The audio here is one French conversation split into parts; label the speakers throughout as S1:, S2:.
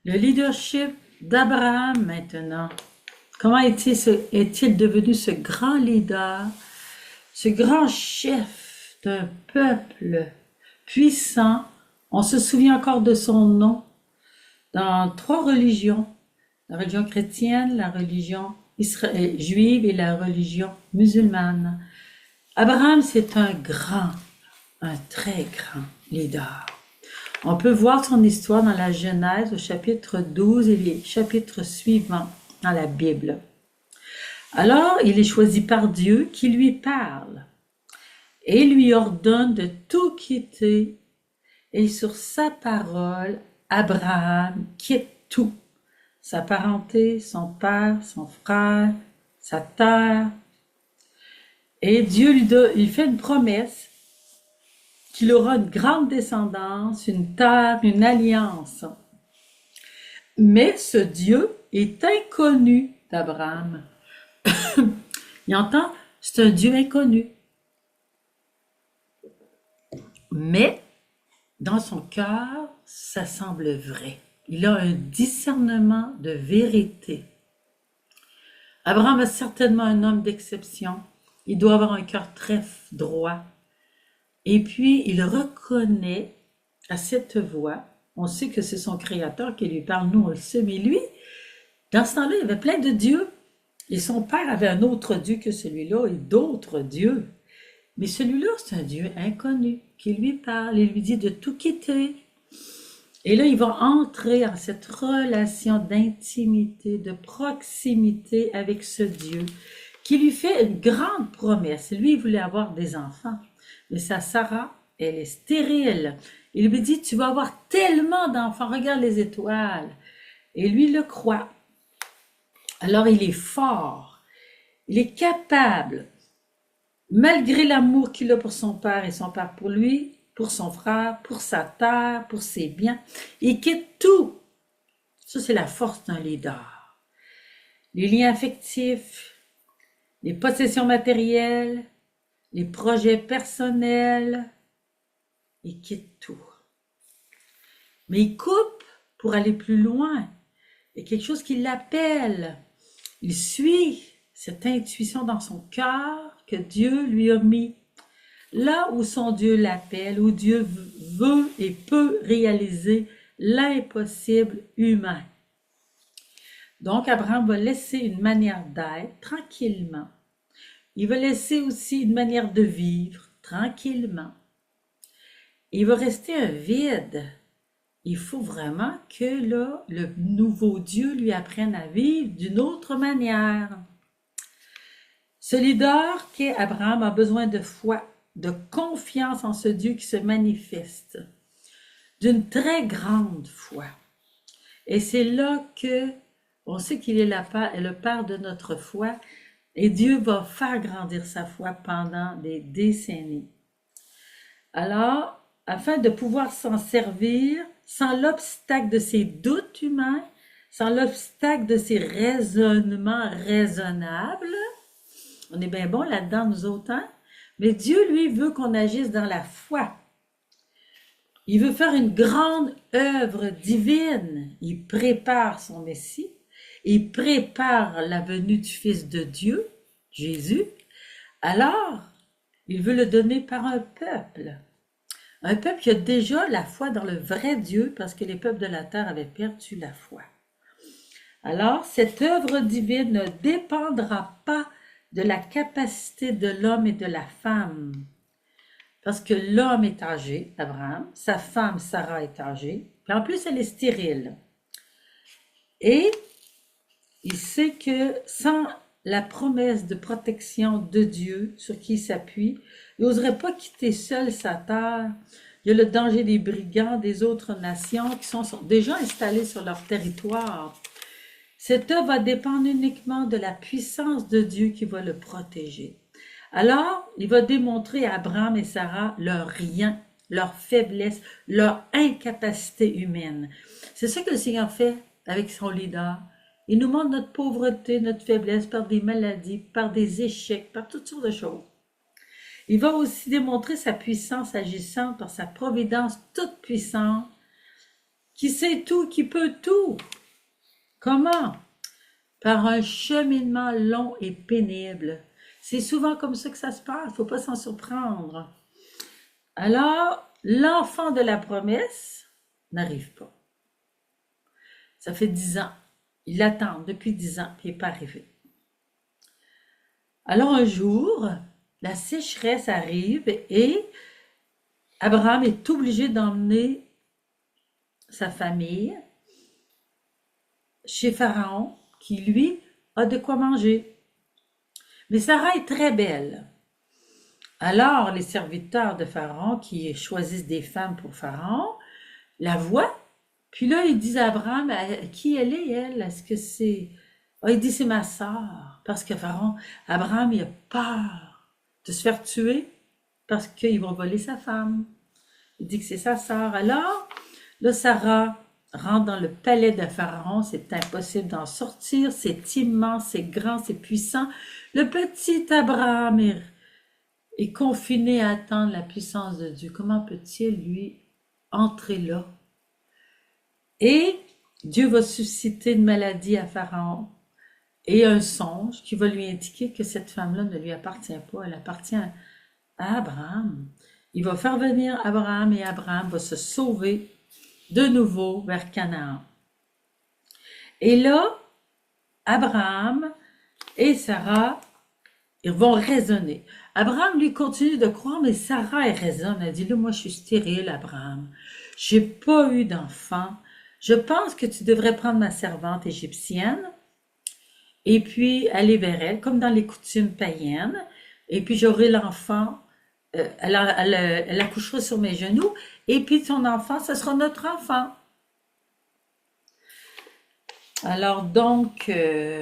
S1: Le leadership d'Abraham maintenant. Comment est-il devenu ce grand leader, ce grand chef d'un peuple puissant? On se souvient encore de son nom dans trois religions, la religion chrétienne, la religion juive et la religion musulmane. Abraham, c'est un très grand leader. On peut voir son histoire dans la Genèse au chapitre 12 et les chapitres suivants dans la Bible. Alors, il est choisi par Dieu qui lui parle et lui ordonne de tout quitter. Et sur sa parole, Abraham quitte tout. Sa parenté, son père, son frère, sa terre. Et Dieu lui fait une promesse qu'il aura une grande descendance, une terre, une alliance. Mais ce Dieu est inconnu d'Abraham. Il entend, c'est un Dieu inconnu. Mais dans son cœur, ça semble vrai. Il a un discernement de vérité. Abraham est certainement un homme d'exception. Il doit avoir un cœur très droit. Et puis, il reconnaît à cette voix, on sait que c'est son créateur qui lui parle, nous on le sait, mais lui, dans ce temps-là, il y avait plein de dieux. Et son père avait un autre Dieu que celui-là et d'autres dieux. Mais celui-là, c'est un Dieu inconnu qui lui parle et lui dit de tout quitter. Et là, il va entrer en cette relation d'intimité, de proximité avec ce Dieu qui lui fait une grande promesse. Lui, il voulait avoir des enfants. Mais sa Sarah, elle est stérile. Il lui dit, tu vas avoir tellement d'enfants, regarde les étoiles. Et lui le croit. Alors il est fort, il est capable, malgré l'amour qu'il a pour son père et son père pour lui, pour son frère, pour sa terre, pour ses biens, il quitte tout. Ça, c'est la force d'un leader. Les liens affectifs, les possessions matérielles, les projets personnels, il quitte tout. Mais il coupe pour aller plus loin. Il y a quelque chose qui l'appelle. Il suit cette intuition dans son cœur que Dieu lui a mis. Là où son Dieu l'appelle, où Dieu veut et peut réaliser l'impossible humain. Donc, Abraham va laisser une manière d'être tranquillement. Il va laisser aussi une manière de vivre tranquillement. Il va rester un vide. Il faut vraiment que là, le nouveau Dieu lui apprenne à vivre d'une autre manière. Ce leader qu'est Abraham a besoin de foi, de confiance en ce Dieu qui se manifeste, d'une très grande foi. Et c'est là que on sait qu'il est le père de notre foi et Dieu va faire grandir sa foi pendant des décennies. Alors, afin de pouvoir s'en servir sans l'obstacle de ses doutes humains, sans l'obstacle de ses raisonnements raisonnables. On est bien bon là-dedans, nous autres, hein? Mais Dieu, lui, veut qu'on agisse dans la foi. Il veut faire une grande œuvre divine. Il prépare son Messie. Il prépare la venue du Fils de Dieu, Jésus. Alors, il veut le donner par un peuple. Un peuple qui a déjà la foi dans le vrai Dieu parce que les peuples de la terre avaient perdu la foi. Alors, cette œuvre divine ne dépendra pas de la capacité de l'homme et de la femme. Parce que l'homme est âgé, Abraham, sa femme Sarah est âgée, puis en plus elle est stérile. Et il sait que sans la promesse de protection de Dieu sur qui il s'appuie, il n'oserait pas quitter seul sa terre. Il y a le danger des brigands des autres nations qui sont déjà installés sur leur territoire. Cette œuvre va dépendre uniquement de la puissance de Dieu qui va le protéger. Alors, il va démontrer à Abraham et Sarah leur rien, leur faiblesse, leur incapacité humaine. C'est ça que le Seigneur fait avec son leader. Il nous montre notre pauvreté, notre faiblesse par des maladies, par des échecs, par toutes sortes de choses. Il va aussi démontrer sa puissance agissante par sa providence toute puissante qui sait tout, qui peut tout. Comment? Par un cheminement long et pénible. C'est souvent comme ça que ça se passe, il ne faut pas s'en surprendre. Alors, l'enfant de la promesse n'arrive pas. Ça fait 10 ans. Il attend depuis 10 ans, puis il n'est pas arrivé. Alors un jour, la sécheresse arrive et Abraham est obligé d'emmener sa famille chez Pharaon, qui lui a de quoi manger. Mais Sarah est très belle. Alors les serviteurs de Pharaon qui choisissent des femmes pour Pharaon la voient, puis là ils disent à Abraham, qui elle est, elle? Est-ce que c'est... Ah, il dit c'est ma sœur, parce que Pharaon, Abraham, il a peur de se faire tuer parce qu'ils vont voler sa femme. Il dit que c'est sa sœur. Alors, là, Sarah rentre dans le palais de Pharaon, c'est impossible d'en sortir, c'est immense, c'est grand, c'est puissant. Le petit Abraham est confiné à attendre la puissance de Dieu. Comment peut-il, lui, entrer là? Et Dieu va susciter une maladie à Pharaon et un songe qui va lui indiquer que cette femme-là ne lui appartient pas, elle appartient à Abraham. Il va faire venir Abraham et Abraham va se sauver de nouveau vers Canaan. Et là, Abraham et Sarah, ils vont raisonner. Abraham lui continue de croire, mais Sarah, elle raisonne. Elle dit, là, moi, je suis stérile, Abraham. J'ai pas eu d'enfant. Je pense que tu devrais prendre ma servante égyptienne et puis aller vers elle, comme dans les coutumes païennes. Et puis, j'aurai l'enfant, elle accouchera sur mes genoux. Et puis, son enfant, ce sera notre enfant. Alors, donc,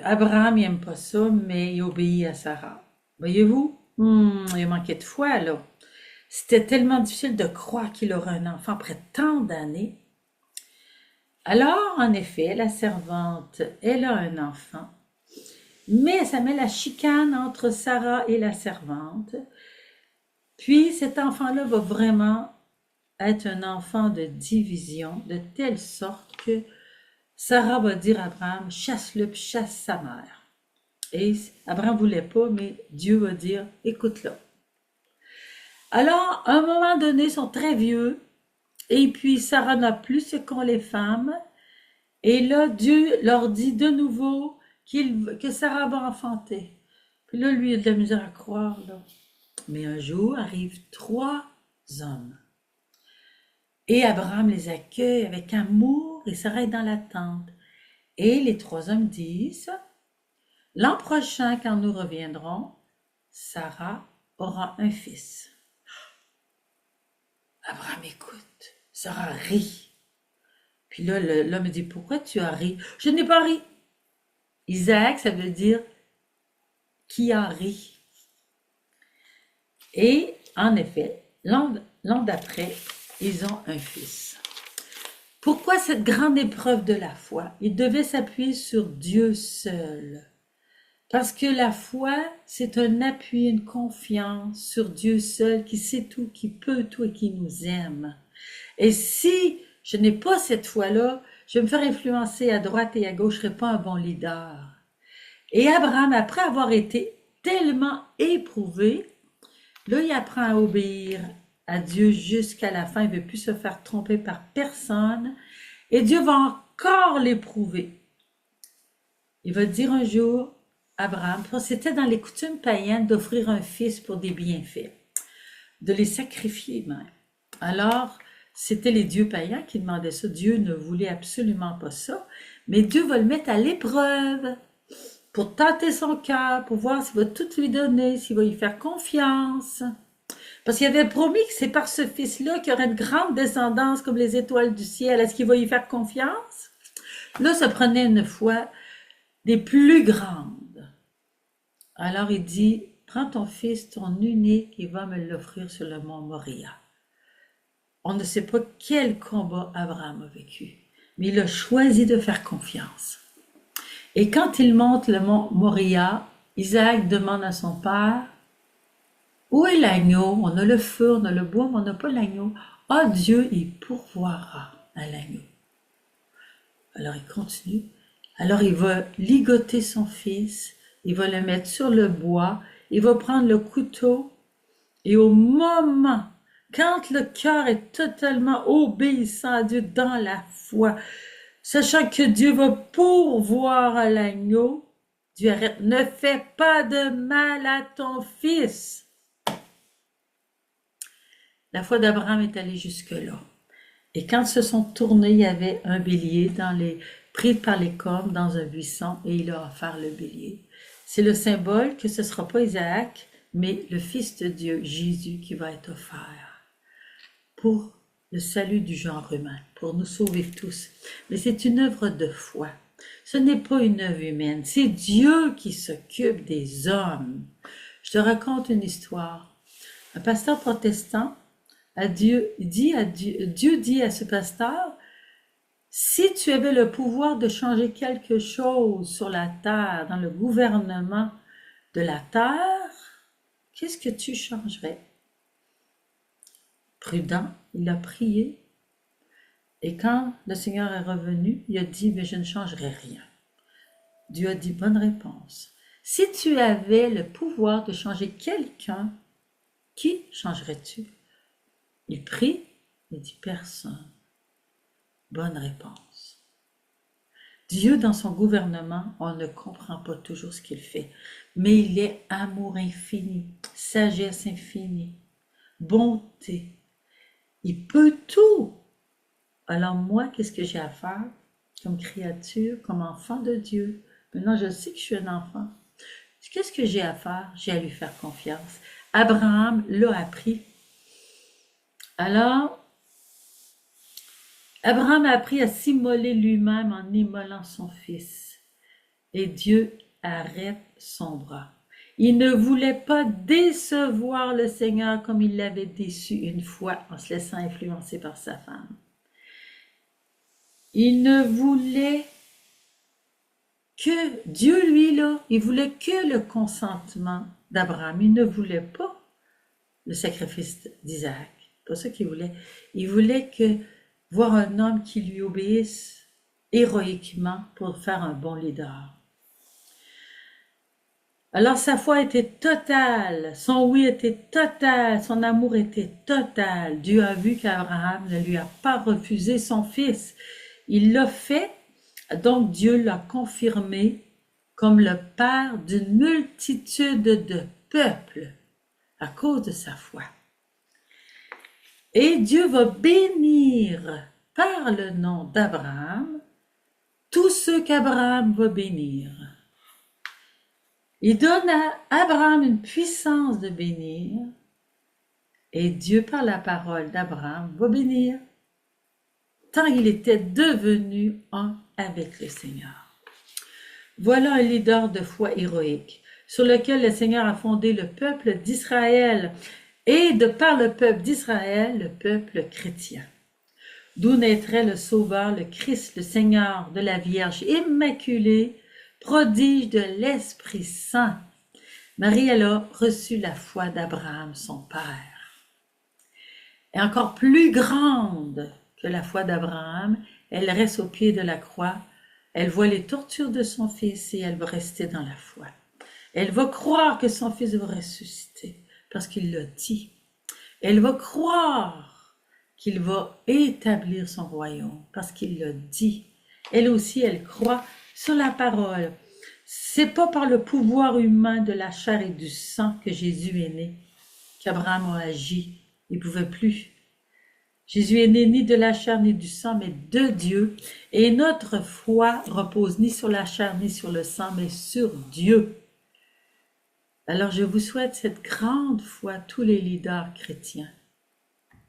S1: Abraham, il n'aime pas ça, mais il obéit à Sarah. Voyez-vous? Il manquait de foi, là. C'était tellement difficile de croire qu'il aurait un enfant après tant d'années. Alors, en effet, la servante, elle a un enfant, mais ça met la chicane entre Sarah et la servante. Puis, cet enfant-là va vraiment être un enfant de division, de telle sorte que Sarah va dire à Abraham, chasse-le, puis chasse sa mère. Et Abraham ne voulait pas, mais Dieu va dire, écoute-le. Alors, à un moment donné, ils sont très vieux, et puis Sarah n'a plus ce qu'ont les femmes, et là, Dieu leur dit de nouveau que Sarah va enfanter. Puis là, lui, il a de la misère à croire, là. Mais un jour, arrivent 3 hommes. Et Abraham les accueille avec amour et s'arrête dans la tente. Et les 3 hommes disent, l'an prochain, quand nous reviendrons, Sarah aura un fils. Abraham écoute, Sarah rit. Puis là, l'homme dit, pourquoi tu as ri? Je n'ai pas ri. Isaac, ça veut dire qui a ri. Et en effet, l'an d'après, ils ont un fils. Pourquoi cette grande épreuve de la foi? Ils devaient s'appuyer sur Dieu seul. Parce que la foi, c'est un appui, une confiance sur Dieu seul qui sait tout, qui peut tout et qui nous aime. Et si je n'ai pas cette foi-là, je vais me faire influencer à droite et à gauche, je ne serai pas un bon leader. Et Abraham, après avoir été tellement éprouvé, là, il apprend à obéir à Dieu jusqu'à la fin. Il ne veut plus se faire tromper par personne. Et Dieu va encore l'éprouver. Il va dire un jour, Abraham, c'était dans les coutumes païennes d'offrir un fils pour des bienfaits, de les sacrifier même. Alors, c'était les dieux païens qui demandaient ça. Dieu ne voulait absolument pas ça. Mais Dieu va le mettre à l'épreuve pour tâter son cœur, pour voir s'il va tout lui donner, s'il va lui faire confiance. Parce qu'il avait promis que c'est par ce fils-là qu'il y aurait une grande descendance comme les étoiles du ciel. Est-ce qu'il va y faire confiance? Là, ça prenait une foi des plus grandes. Alors il dit, prends ton fils, ton unique, et va me l'offrir sur le mont Moria. On ne sait pas quel combat Abraham a vécu, mais il a choisi de faire confiance. Et quand il monte le mont Moria, Isaac demande à son père, où est l'agneau? On a le feu, on a le bois, mais on n'a pas l'agneau. Ah, Dieu, il pourvoira à l'agneau. Alors il continue. Alors il va ligoter son fils, il va le mettre sur le bois, il va prendre le couteau, et au moment, quand le cœur est totalement obéissant à Dieu dans la foi, sachant que Dieu va pourvoir à l'agneau, Dieu arrête, ne fais pas de mal à ton fils. La foi d'Abraham est allée jusque-là. Et quand ils se sont tournés, il y avait un bélier pris par les cornes dans un buisson et il a offert le bélier. C'est le symbole que ce ne sera pas Isaac, mais le Fils de Dieu, Jésus, qui va être offert pour le salut du genre humain, pour nous sauver tous. Mais c'est une œuvre de foi. Ce n'est pas une œuvre humaine, c'est Dieu qui s'occupe des hommes. Je te raconte une histoire. Un pasteur protestant, Dieu dit à ce pasteur, si tu avais le pouvoir de changer quelque chose sur la terre, dans le gouvernement de la terre, qu'est-ce que tu changerais? Prudent, il a prié. Et quand le Seigneur est revenu, il a dit, mais je ne changerai rien. Dieu a dit, bonne réponse. Si tu avais le pouvoir de changer quelqu'un, qui changerais-tu? Il prie, il dit, personne. Bonne réponse. Dieu, dans son gouvernement, on ne comprend pas toujours ce qu'il fait, mais il est amour infini, sagesse infinie, bonté. Il peut tout. Alors moi, qu'est-ce que j'ai à faire comme créature, comme enfant de Dieu? Maintenant, je sais que je suis un enfant. Qu'est-ce que j'ai à faire? J'ai à lui faire confiance. Abraham l'a appris. Alors, Abraham a appris à s'immoler lui-même en immolant son fils. Et Dieu arrête son bras. Il ne voulait pas décevoir le Seigneur comme il l'avait déçu une fois en se laissant influencer par sa femme. Il ne voulait que Dieu, lui, là, il voulait que le consentement d'Abraham. Il ne voulait pas le sacrifice d'Isaac. C'est pas ça qu'il voulait. Il voulait voir un homme qui lui obéisse héroïquement pour faire un bon leader. Alors sa foi était totale, son oui était total, son amour était total. Dieu a vu qu'Abraham ne lui a pas refusé son fils. Il l'a fait, donc Dieu l'a confirmé comme le père d'une multitude de peuples à cause de sa foi. Et Dieu va bénir par le nom d'Abraham tous ceux qu'Abraham va bénir. Il donne à Abraham une puissance de bénir et Dieu, par la parole d'Abraham, va bénir tant il était devenu un avec le Seigneur. Voilà un leader de foi héroïque sur lequel le Seigneur a fondé le peuple d'Israël et de par le peuple d'Israël, le peuple chrétien. D'où naîtrait le Sauveur, le Christ, le Seigneur de la Vierge immaculée, prodige de l'Esprit Saint. Marie, elle a reçu la foi d'Abraham, son père. Et encore plus grande que la foi d'Abraham, elle reste au pied de la croix. Elle voit les tortures de son fils et elle va rester dans la foi. Elle va croire que son fils va ressusciter parce qu'il l'a dit. Elle va croire qu'il va établir son royaume parce qu'il l'a dit. Elle aussi, elle croit sur la parole. C'est pas par le pouvoir humain de la chair et du sang que Jésus est né, qu'Abraham a agi. Il ne pouvait plus. Jésus est né ni de la chair ni du sang, mais de Dieu. Et notre foi repose ni sur la chair ni sur le sang, mais sur Dieu. Alors je vous souhaite cette grande foi, tous les leaders chrétiens.